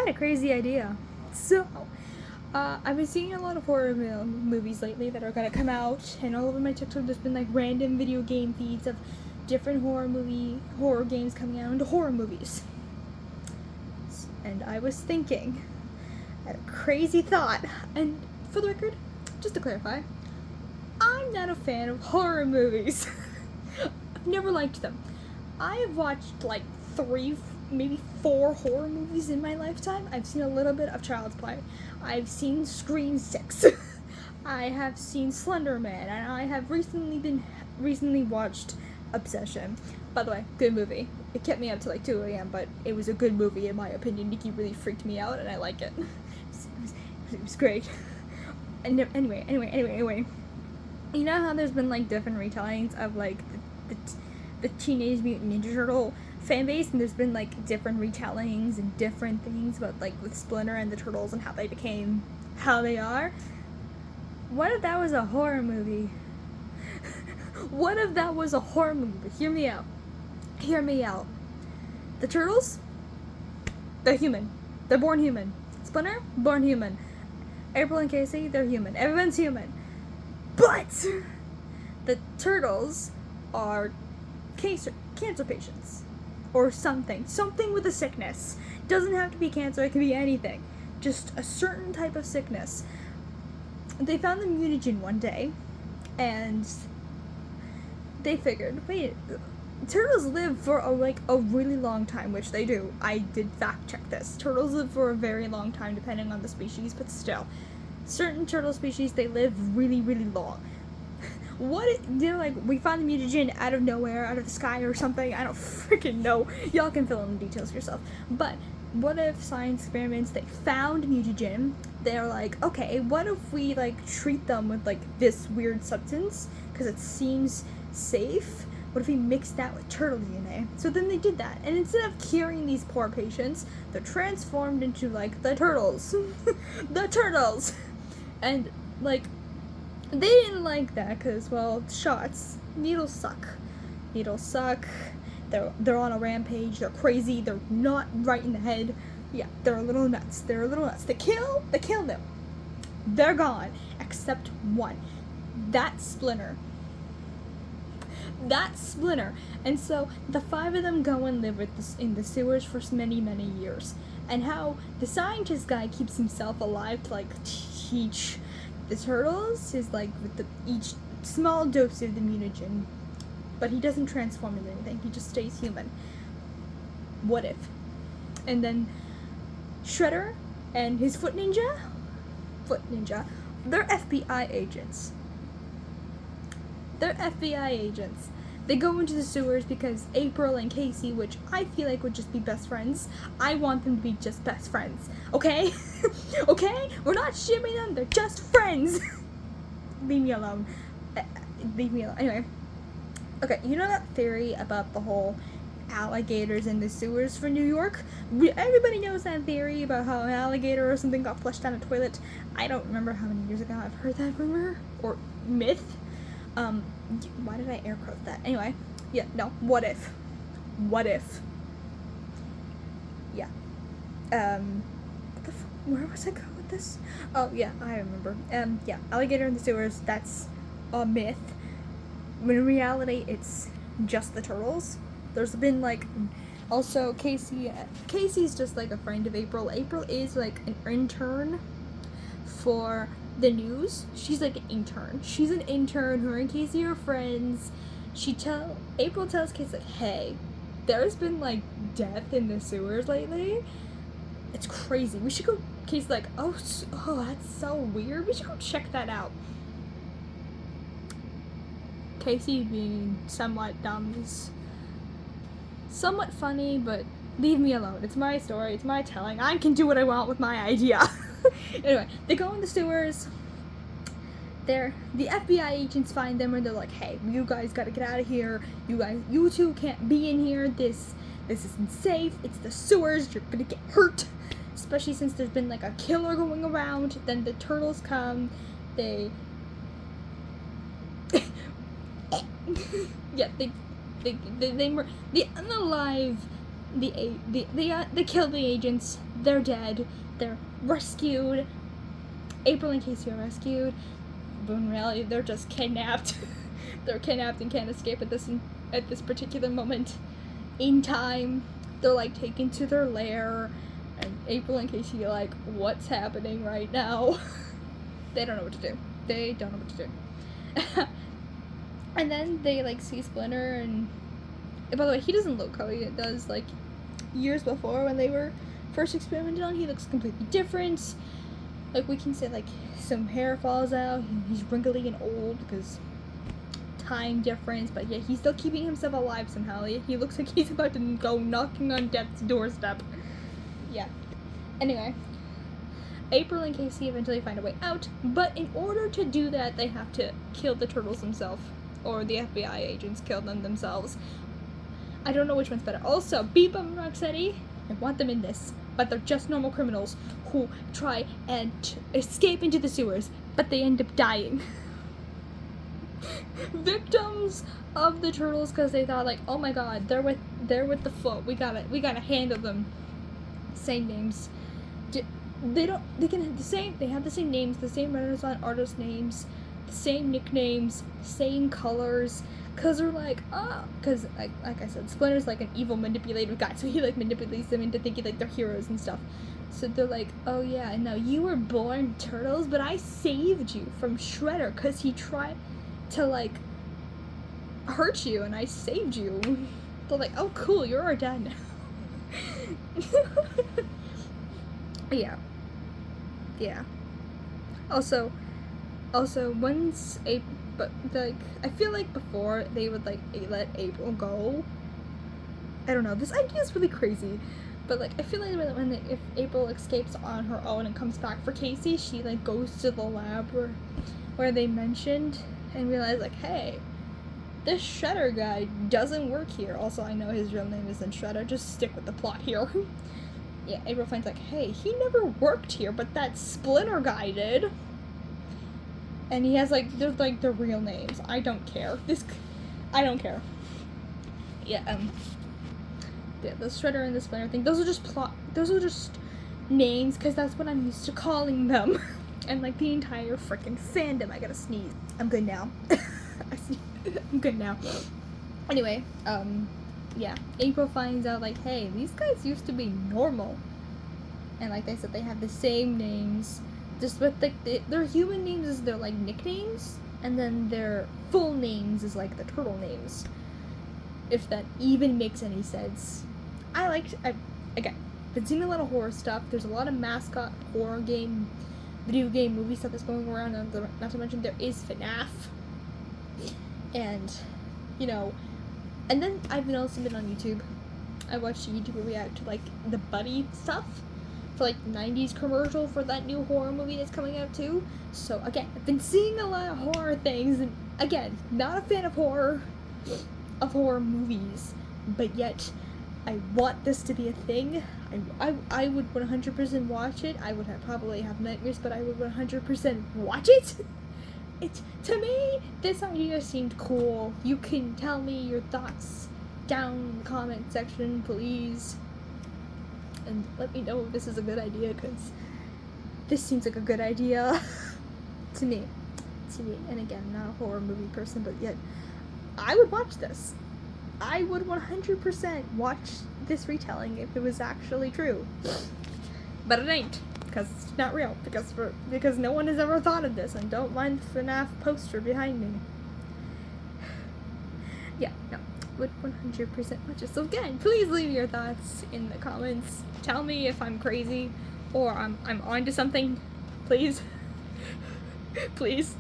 had a crazy idea. So, I've been seeing a lot of horror movies lately that are gonna come out, and all over my TikTok there's been like random video game feeds of different horror games coming out into horror movies. And I was thinking, I had a crazy thought, and for the record, just to clarify, I'm not a fan of horror movies. I've never liked them. I have watched like 3, maybe 4 horror movies in my lifetime. I've seen a little bit of Child's Play. I've seen Scream 6. I have seen Slender Man, and I have recently watched Obsession. By the way, good movie. It kept me up to like 2 a.m., but it was a good movie in my opinion. Nikki really freaked me out, and I like it. It was great. And anyway. You know how there's been like different retellings of like the Teenage Mutant Ninja Turtle fan base, and there's been like different retellings and different things about like with Splinter and the Turtles and how they became how they are. What if that was a horror movie? What if that was a horror movie? But hear me out. The Turtles, they're human. They're born human. Splinter, born human. April and Casey, they're human. Everyone's human. But the Turtles are cancer patients. Or something with a sickness. Doesn't have to be cancer, it can be anything. Just a certain type of sickness. They found the mutagen one day, and they figured, wait, turtles live for a really long time, which they do. I did fact check this. Turtles live for a very long time, depending on the species, but still. Certain turtle species, they live really, really long. They're like, we found the mutagen out of nowhere, out of the sky or something, I don't freaking know. Y'all can fill in the details yourself. But what if science experiments, they found mutagen, they're like, okay, what if we like treat them with like this weird substance, because it seems safe? What if we mix that with turtle DNA? So then they did that, and instead of curing these poor patients, they're transformed into like the turtles. The turtles! And like, they didn't like that because, well, shots. Needles suck. They're on a rampage. They're crazy. They're not right in the head. Yeah, they're a little nuts. They kill them. They're gone. Except one. That's Splinter. And so the 5 of them go and live in the sewers for many, many years. And how the scientist guy keeps himself alive to like teach the turtles is like with each small dose of the mutagen, but he doesn't transform into anything. He just stays human. What if? And then Shredder and his foot ninja, they're FBI agents. They go into the sewers because April and Casey, which I feel like would just be best friends, I want them to be just best friends, okay? Okay? We're not shipping them, they're just friends! Leave me alone. Anyway. Okay, you know that theory about the whole alligators in the sewers for New York? Everybody knows that theory about how an alligator or something got flushed down a toilet. I don't remember how many years ago I've heard that rumor, or myth. Why did I air quote that? Anyway, yeah, no, what if? Yeah. Where was I going with this? Oh, yeah, I remember. Yeah, alligator in the sewers, that's a myth. When in reality, it's just the turtles. There's been, like, also Casey's just, like, a friend of April. April is, like, an intern for the news. She's like an intern. Her and Casey are friends. April tells Casey, like, hey, there's been like death in the sewers lately. It's crazy. We should go. Casey's like, oh, that's so weird. We should go check that out. Casey being somewhat dumb is somewhat funny, but leave me alone. It's my story. It's my telling. I can do what I want with my idea. Anyway, they go in the sewers. The FBI agents find them and they're like, hey, you guys gotta get out of here. You two can't be in here. This isn't safe. It's the sewers. You're gonna get hurt. Especially since there's been like a killer going around. Then the turtles come. They unalive they kill the agents. They're dead. They're rescued. April and Casey are rescued, but in reality, they're just kidnapped. They're kidnapped and can't escape at this particular moment in time. They're like taken to their lair, and April and Casey are like, "What's happening right now?" They don't know what to do. They don't know what to do. And then they like see Splinter, and by the way, he doesn't look how he does like years before when they were first experimented on. He looks completely different. Like, we can say like some hair falls out. He's wrinkly and old because time difference, but yeah, he's still keeping himself alive somehow. He looks like he's about to go knocking on death's doorstep. Yeah. Anyway, April and Casey eventually find a way out, but in order to do that, they have to kill the turtles themselves, or the FBI agents kill them themselves. I don't know which one's better. Also, Bebop and Rocksteady, I want them in this, but they're just normal criminals who try and escape into the sewers, but they end up dying. Victims of the turtles because they thought like, oh my god, they're with the foot. We gotta handle them. Same names. They have the same names, the same Renaissance artist names, the same nicknames, same colors. Cause they're like, cause like I said, Splinter's like an evil manipulative guy, so he like manipulates them into thinking like they're heroes and stuff. So they're like, oh yeah, no, you were born turtles, but I saved you from Shredder, cause he tried to like hurt you, and I saved you. They're like, oh cool, you're our dad now. Yeah. Also, once but like, I feel like before they would like let April go. I don't know, this idea is really crazy, but like I feel like if April escapes on her own and comes back for Casey, she like goes to the lab where they mentioned and realize like, hey, this Shredder guy doesn't work here. Also, I know his real name isn't Shredder, just stick with the plot here. Yeah, April finds like, hey, he never worked here, but that Splinter guy did. And he has like, there's like the real names. I don't care. I don't care. Yeah, the Shredder and the Splinter thing, those are just names, because that's what I'm used to calling them. And like the entire freaking fandom. I gotta sneeze. I'm good now. I'm good now. Anyway, yeah, April finds out like, hey, these guys used to be normal, and like I said, they have the same names, just with like their human names is their like nicknames, and then their full names is like the turtle names, if that even makes any sense. Again, been seeing a lot of horror stuff. There's a lot of mascot horror game, video game, movie stuff that's going around, and not to mention there is FNAF, and you know. And then I've also been on YouTube. I watched a YouTuber react to like the Buddy stuff for like 90s commercial for that new horror movie that's coming out too. So again, I've been seeing a lot of horror things, and again, not a fan of horror movies, but yet I want this to be a thing. I would 100% watch it. I would probably have nightmares, but I would 100% watch it. To me, this idea seemed cool. You can tell me your thoughts down in the comment section, please. And let me know if this is a good idea, because this seems like a good idea to me. And again, I'm not a horror movie person, but yet I would watch this. I would 100% watch this retelling if it was actually true. But it ain't. Because it's not real, because no one has ever thought of this, and don't mind the FNAF poster behind me. Yeah, no, would 100% watch it. So again, please leave your thoughts in the comments. Tell me if I'm crazy, or I'm onto something, please. Please.